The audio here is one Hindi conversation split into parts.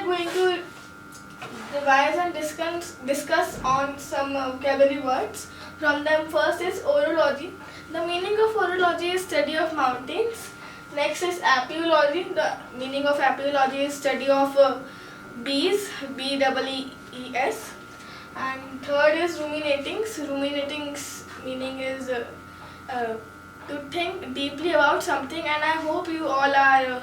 are going to revise and discuss on some vocabulary words. From them, first is orology. The meaning of orology is study of mountains. Next is apiology. The meaning of apiology is study of bees, B-E-E-S. And third is ruminatings. Ruminating's meaning is to think deeply about something, and I hope you all are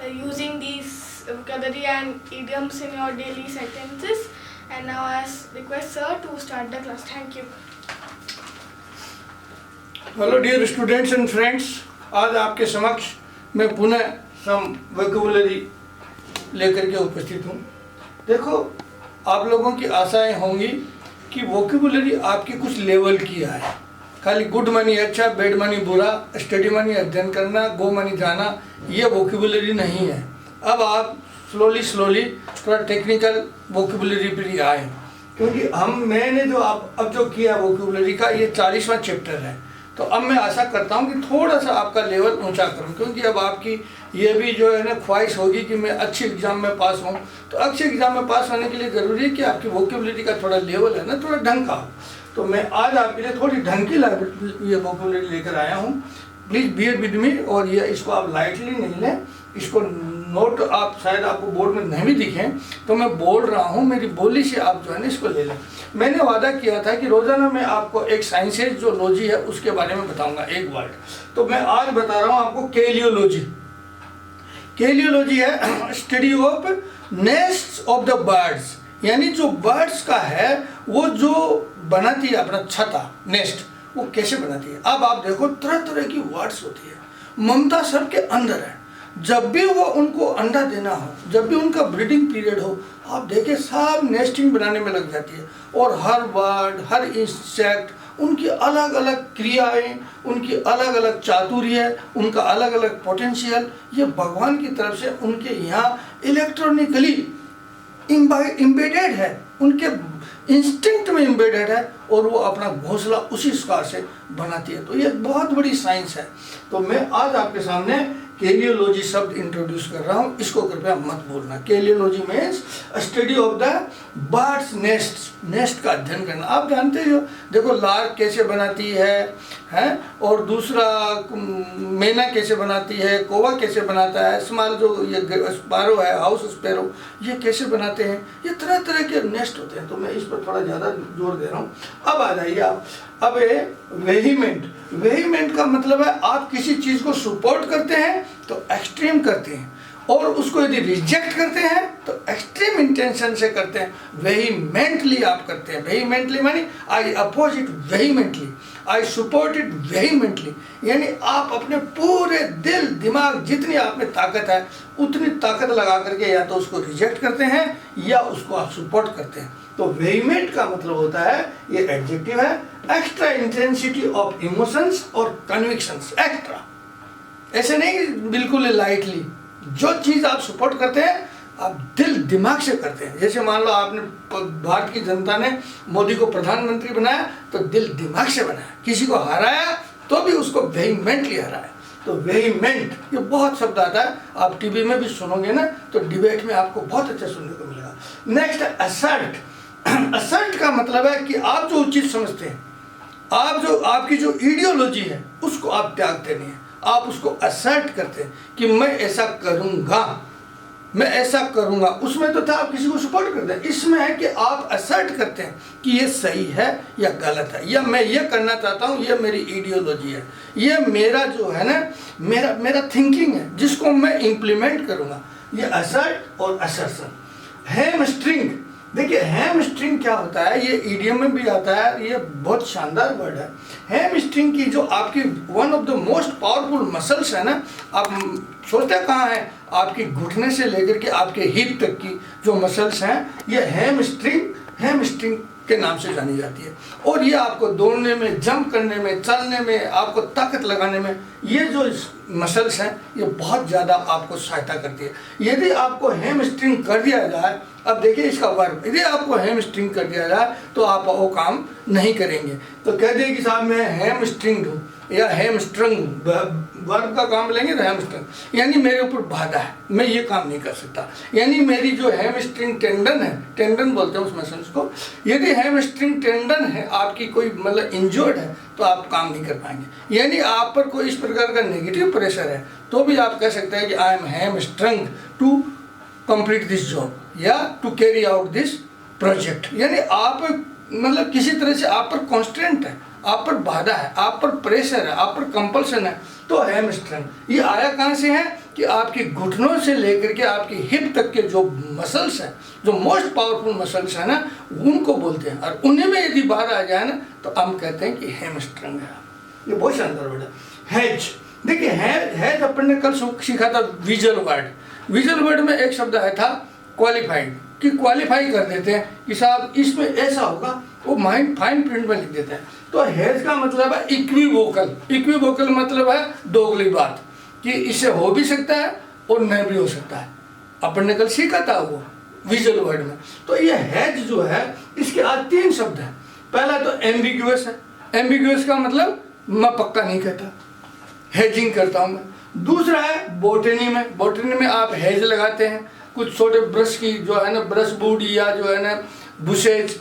using these vocabulary and idioms in your daily sentences. And now I request sir to start the class. Thank you. Hello dear students and friends, आज आपके समक्ष मैं पुनः सम वोकैबुलरी लेकर के उपस्थित हूँ। देखो, आप लोगों की आशाएं होंगी कि वोकैबुलरी आपकी कुछ लेवल की है। खाली गुड मानी अच्छा, बैड मानी बुरा, स्टडी मानी अध्ययन करना, गो मानी जाना, ये वोकैबुलरी नहीं है। अब आप स्लोली थोड़ा टेक्निकल वोकैबुलरी पर ही आए, क्योंकि मैंने जो अब जो किया वोकैबुलरी का, ये 40वां चैप्टर है। तो अब मैं आशा करता हूँ कि थोड़ा सा आपका लेवल ऊंचा करूँ, क्योंकि अब आपकी ये भी जो है ना ख्वाहिश होगी कि मैं अच्छे एग्ज़ाम में पास हूँ। तो अच्छे एग्ज़ाम में पास होने के लिए ज़रूरी है कि आपकी वोकैबुलरी का थोड़ा लेवल है ना, थोड़ा ढंग का हो। तो मैं आज आपके लिए थोड़ी ढंग की ये वोकैबुलरी लेकर आया हूँ। प्लीज़ बियर विद मी, और ये इसको आप लाइटली नहीं लें। इसको नोट आप शायद आपको बोर्ड में नहीं भी दिखें, तो मैं बोल रहा हूँ, मेरी बोली से आप जो है ना इसको ले लें। मैंने वादा किया था कि रोज़ाना मैं आपको एक साइंसेज जो लॉजी है उसके बारे में बताऊंगा, एक वर्ड। तो मैं आज बता रहा हूँ आपको केलियोलॉजी। केलियोलॉजी है study of nests of the birds, यानी जो बर्ड्स का है वो जो बनाती है अपना छता, नेस्ट, वो कैसे बनाती है। अब आप देखो, तरह तरह की वर्ड्स होती है, ममता सबके अंदर है। जब भी वो उनको अंडा देना हो, जब भी उनका ब्रीडिंग पीरियड हो, आप देखें सब नेस्टिंग बनाने में लग जाती है। और हर बर्ड, हर इंसेक्ट, उनकी अलग अलग क्रियाएं, उनकी अलग अलग चातुर्य, उनका अलग अलग पोटेंशियल, ये भगवान की तरफ से उनके यहाँ इलेक्ट्रॉनिकली इम्बेडेड है, उनके इंस्टिंक्ट में इम्बेडेड है, और वो अपना घोंसला उसी प्रकार से बनाती है। तो ये बहुत बड़ी साइंस है। तो मैं आज आपके सामने केलियोलॉजी शब्द इंट्रोड्यूस कर रहा हूँ, इसको कृपया मत भूलना। Caliology means study of the birds nest, nest का अध्ययन करना। आप जानते हो, देखो लार्क कैसे बनाती है और दूसरा मैना कैसे बनाती है, कौवा कैसे बनाता है, स्मॉल जो ये स्पैरो है, हाउस स्पैरो, ये कैसे बनाते हैं। ये तरह तरह के नेस्ट होते हैं। तो मैं इस पर थोड़ा ज़्यादा जोर दे रहा हूँ। अब आ जाइए आप, अब वेहीमेंट। वेहीमेंट का मतलब है आप किसी चीज़ को सपोर्ट करते हैं तो एक्सट्रीम करते हैं, और उसको यदि रिजेक्ट करते हैं तो एक्सट्रीम इंटेंशन से करते हैं। वेहीमेंटली आप करते हैं। वेहीमेंटली मानी I oppose it vehemently, I support it vehemently, यानी आप अपने पूरे दिल दिमाग, जितनी आप में ताकत है उतनी ताकत लगा करके या तो उसको रिजेक्ट करते हैं या उसको आप सपोर्ट करते हैं। तो वेहीमेंट का मतलब होता है, ये एडजेक्टिव है, एक्स्ट्रा इंटेंसिटी ऑफ इमोशंस और कन्विक्शंस। एक्स्ट्रा, ऐसे नहीं बिल्कुल लाइटली। जो चीज़ आप सपोर्ट करते हैं आप दिल दिमाग से करते हैं। जैसे मान लो आपने भारत की जनता ने मोदी को प्रधानमंत्री बनाया तो दिल दिमाग से बनाया, किसी को हराया तो भी उसको वेहीमेंटली हराया। तो वेहीमेंट ये बहुत शब्द आता है, आप टीवी में भी सुनोगे ना तो डिबेट में आपको बहुत अच्छा सुनने को मिलेगा। नेक्स्ट है असर्ट। असर्ट का मतलब है कि आप जो उचित समझते हैं, आपकी जो आइडियोलॉजी है उसको आप त्यागते नहीं हैं, आप उसको असर्ट करते हैं कि मैं ऐसा करूंगा, मैं ऐसा करूंगा। उसमें तो था आप किसी को सपोर्ट करते हैं, इसमें है कि आप असर्ट करते हैं कि ये सही है या गलत है, या मैं ये करना चाहता हूँ, ये मेरी आइडियोलॉजी है, ये मेरा जो है ना मेरा थिंकिंग है जिसको मैं इम्प्लीमेंट करूँगा। ये असर्ट और असर्शन। हैमस्ट्रिंग, देखिए हैमस्ट्रिंग क्या होता है, ये ईडियम में भी आता है, ये बहुत शानदार वर्ड है। हैमस्ट्रिंग की जो आपकी one of the most powerful muscles है ना, आप सोचते कहाँ है, आपकी घुटने से लेकर के आपके हिप तक की जो मसल्स हैं, ये हैमस्ट्रिंग के नाम से जानी जाती है। और ये आपको दौड़ने में, जंप करने में, चलने में, आपको ताकत लगाने में, ये जो मसल्स हैं ये बहुत ज़्यादा आपको सहायता करती है। यदि आपको हैमस्ट्रिंग कर दिया जाए, अब देखिए इसका वर्ब, यदि आपको हैमस्ट्रिंग कर दिया जाए तो आप वो काम नहीं करेंगे। तो कह दिए कि साहब मैं हैमस्ट्रिंग हूँ या हैमस्ट्रिंग हूँ, वर्ब का काम लेंगे तो हैमस्ट्रिंग, यानी मेरे ऊपर बाधा है, मैं ये काम नहीं कर सकता। यानी मेरी जो हैमस्ट्रिंग टेंडन है, टेंडन बोलते हैं उस मसल्स को, यदि हैमस्ट्रिंग टेंडन है आपकी कोई मतलब इंजर्ड है तो आप काम नहीं कर पाएंगे। यानी आप पर कोई इस प्रकार का नेगेटिव प्रेशर है तो भी आप कह सकते हैं कि I am hamstring to complete this job या to carry out this project. यानी आप मतलब किसी तरह से आप पर कॉन्स्टेंट है, आप पर बाधा है, आप पर प्रेशर है, आप पर कंपल्सन है, तो हैमस्ट्रिंग। ये आया कहाँ से है कि आपके घुटनों से लेकर के आपकी हिप तक के जो मसल्स हैं, जो मोस्ट पावरफुल मसल्स है ना, उनको बोलते हैं। और उन्हीं में यदि बाधा आ जाए ना तो हम कहते हैं कि हैमस्ट्रिंग है। ये बहुत शानदार वर्ड है। हैज, देखिए हैज अपन ने कल सीखा था विजुअल वर्ड। विजुअल वर्ड में एक शब्द आया था क्वालिफाइड, कि क्वालिफाई कर देते हैं कि साहब इसमें ऐसा होगा, वो माइंड फाइन प्रिंट में लिख देते हैं। तो हैज का मतलब है इक्विवोकल। इक्विवोकल मतलब है दोगली बात, कि इससे हो भी सकता है और नहीं भी हो सकता है। अपन ने कल सीखा था वो विजुअल वर्ड में। तो ये हैज जो है इसके आज 3 शब्द हैं। पहला तो एम्बिग्यूअस है। एम्बिग्यूअस का मतलब मैं पक्का नहीं कहता, हेजिंग करता हूँ मैं। दूसरा है बोटनी में। बोटनी में आप हेज लगाते हैं, कुछ छोटे ब्रश की जो है ना, ब्रश वुड या जो है ना बुशेज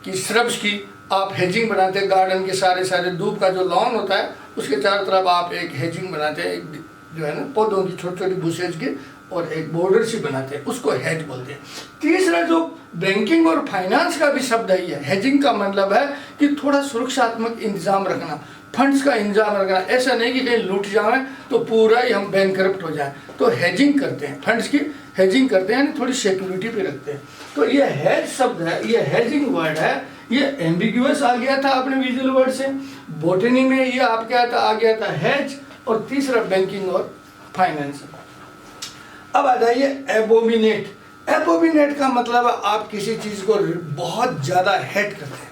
की, श्रब्स की आप हेजिंग बनाते हैं। गार्डन के सारे धूप का जो लॉन होता है उसके चारों तरफ आप एक हेजिंग बनाते हैं, एक जो है ना पौधों की छोटी छोटी बुशेज की, और एक बॉर्डर सी बनाते हैं, उसको हेज बोलते हैं। तीसरा जो बैंकिंग और फाइनेंस का भी शब्द है, ये हेजिंग का मतलब है कि थोड़ा सुरक्षात्मक इंतजाम रखना, फंड्स का इंतजाम रखना। ऐसा नहीं कि कहीं लूट जाए तो पूरा ही हम बैंकरप्ट हो जाए, तो हेजिंग करते हैं, फंड्स की हेजिंग करते हैं, थोड़ी सिक्योरिटी पे रखते हैं। तो ये हेज शब्द है, ये हेजिंग वर्ड है, ये एम्बिग्यूअस आ गया था अपने विजुअल वर्ड से। बोटनी में ये आपके आ गया था हेज, और तीसरा बैंकिंग और फाइनेंस। अब आ जाइए एबोमिनेट। एबोमिनेट का मतलब है आप किसी चीज़ को बहुत ज़्यादा हेट करते हैं,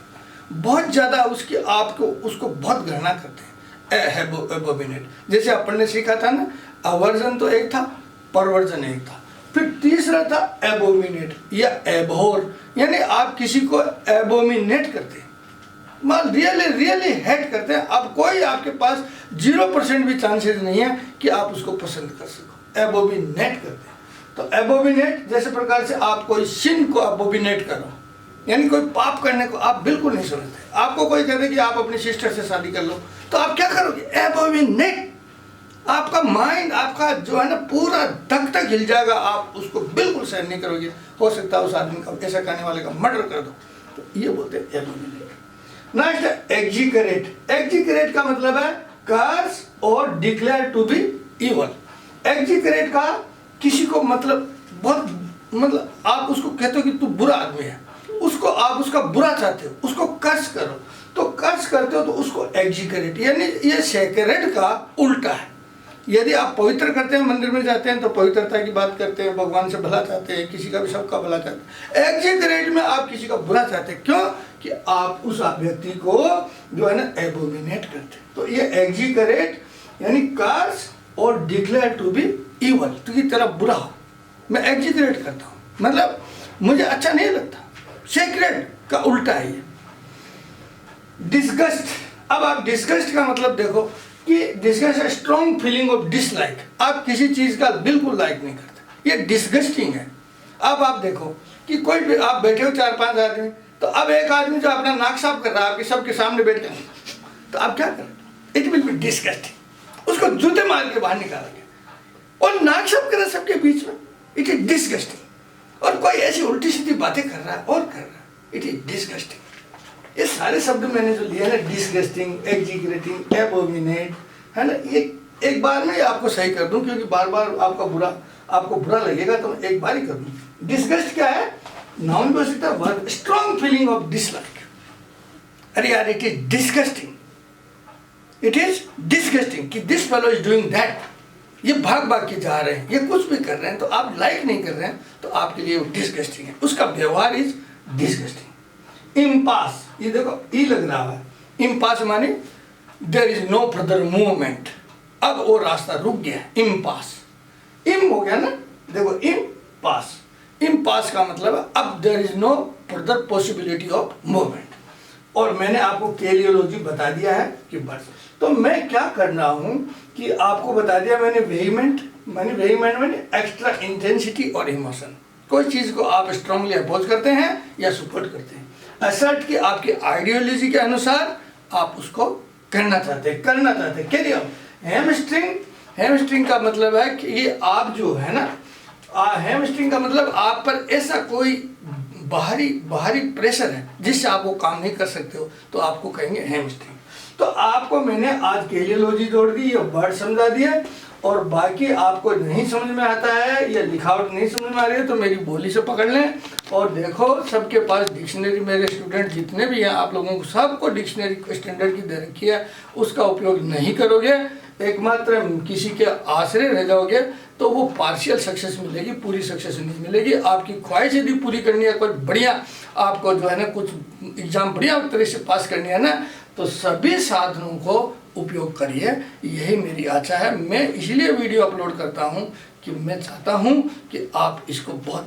बहुत ज़्यादा उसकी आपको उसको बहुत घृणा करते हैं, एबोमिनेट। जैसे अपन ने सीखा था ना, अवर्जन तो एक था, परवर्जन एक था, फिर तीसरा था एबोमिनेट या एबहोर। यानी आप किसी को एबोमिनेट करते हैं, मतलब रियली हेट करते हैं। अब कोई आपके पास 0% भी चांसेस नहीं है कि आप उसको पसंद कर सको। एबोमिनेट करते हैं। तो एबोमिनेट जैसे प्रकार से आप कोई सिन को एबोमिनेट करो, यानी कोई पाप करने को आप बिल्कुल नहीं समझते। आपको कोई कहते कि आप अपनी सिस्टर से शादी कर लो, तो आप क्या करोगे? एबोमिनेट। आपका माइंड, आपका जो है ना पूरा धक धक हिल जाएगा, आप उसको बिल्कुल सहन नहीं करोगे। हो सकता है उस आदमी का, ऐसा करने वाले का मर्डर कर दो। तो ये बोलते हैं एबोमिनेट। नेक्स्ट है एग्जीकरेट। एग्जीकरेट का मतलब है कर्स और डिक्लेयर टू बी इवल। एग्जीकरेट का किसी को मतलब आप उसको कहते हो कि तू बुरा आदमी है, उसको आप उसका बुरा चाहते हो, उसको कर्स करो, तो कर्स करते हो तो उसको एग्जीकरेट। यानी ये सेक्रेट का उल्टा है। यदि आप पवित्र करते हैं, मंदिर में जाते हैं तो पवित्रता की बात करते हैं, भगवान से भला चाहते हैं, किसी का भी सबका भला चाहते हैं। एग्जीकरेट में आप किसी का बुरा चाहते हैं, क्यों? कि आप उस व्यक्ति को जो है ना एबोमिनेट करते हैं। तो ये एग्जीकरेट यानी कर्स और डिक्लेयर टू बी इवल, तो की तरह बुरा हो, मैं एग्जीकरेट करता हूँ, मतलब मुझे अच्छा नहीं लगता। सेक्रेट का उल्टा है ये। डिस्गस्ट। अब आप डिस्गस्ट का मतलब देखो कि डिस्गस्ट है स्ट्रॉन्ग फीलिंग ऑफ डिसलाइक। आप किसी चीज का बिल्कुल लाइक नहीं करते, ये डिस्गस्टिंग है। अब आप देखो कि कोई भी आप बैठे हो 4-5 आदमी, तो अब एक आदमी जो अपना नाक साफ कर रहा है आपके सबके सामने बैठ कर, तो आप क्या करें? It will be disgusting. उसको जूते मार के बाहर निकालेंगे, और नाक साफ कर रहा है सबके बीच में, इट इज डिस्गस्टिंग। और कोई ऐसी उल्टी सीधी बातें कर रहा है और कर रहा है, इट इज डिस्गस्टिंग। ये सारे शब्द मैंने जो लिए ना, डिस्गस्टिंग, एग्जीक्रेटिंग, एबोमिनेट, है ना, ये एक बार में आपको सही कर दूं, क्योंकि बार बार आपको बुरा लगेगा, तो मैं एक बार ही कर दूं। डिस्गस्ट क्या है? नाउन भी हो सकता है, verb. Strong feeling of dislike. अरे यार, it is disgusting, it is disgusting कि this fellow is doing that. ये भाग भाग के जा रहे हैं, ये कुछ भी कर रहे हैं, तो आप लाइक नहीं कर रहे हैं, तो आपके लिए वो डिस्गस्टिंग है, उसका व्यवहार इज डिस्गस्टिंग। इम्पास, ये देखो ई लग रहा है, इम्पास माने there is no further movement, अब वो रास्ता रुक गया, इम्पास। इम हो गया ना, देखो इम्पास। इम्पास का मतलब है अब there is no further possibility of movement. और मैंने आपको केलियोलॉजी बता दिया है कि बस। तो मैं क्या कर रहा हूँ कि आपको बता दिया मैंने वेहीमेंट मैंने एक्स्ट्रा इंटेंसिटी और इमोशन। कोई चीज़ को आप स्ट्रांगली अपोज करते हैं या सपोर्ट करते हैं, असर्ट कि आपकी आइडियोलॉजी के अनुसार आप उसको करना चाहते हैं। कैरियर हैमस्ट्रिंग का मतलब है कि ये आप जो है ना, हैमस्ट्रिंग का मतलब आप पर ऐसा कोई बाहरी प्रेशर है जिससे आप वो काम नहीं कर सकते हो, तो आपको कहेंगे हैमस्ट्रिंग। तो आपको मैंने आज केलियोलॉजी जोड़ दी, ये वर्ड समझा दिया, और बाकी आपको नहीं समझ में आता है या लिखावट नहीं समझ में आ रही है तो मेरी बोली से पकड़ लें। और देखो सबके पास डिक्शनरी, मेरे स्टूडेंट जितने भी हैं आप लोगों को सबको डिक्शनरी स्टैंडर्ड की दे रखी है, उसका उपयोग नहीं करोगे, एकमात्र किसी के आश्रय रह जाओगे तो वो पार्शियल सक्सेस मिलेगी, पूरी सक्सेस नहीं मिलेगी। आपकी ख्वाहिश यदि पूरी करनी है, कुछ बढ़िया आपको जो है ना कुछ एग्जाम बढ़िया तरह से पास करनी है ना, तो सभी साधनों को उपयोग करिए, यही मेरी आशा है। मैं इसलिए वीडियो अपलोड करता हूँ कि मैं चाहता हूँ कि आप इसको बहुत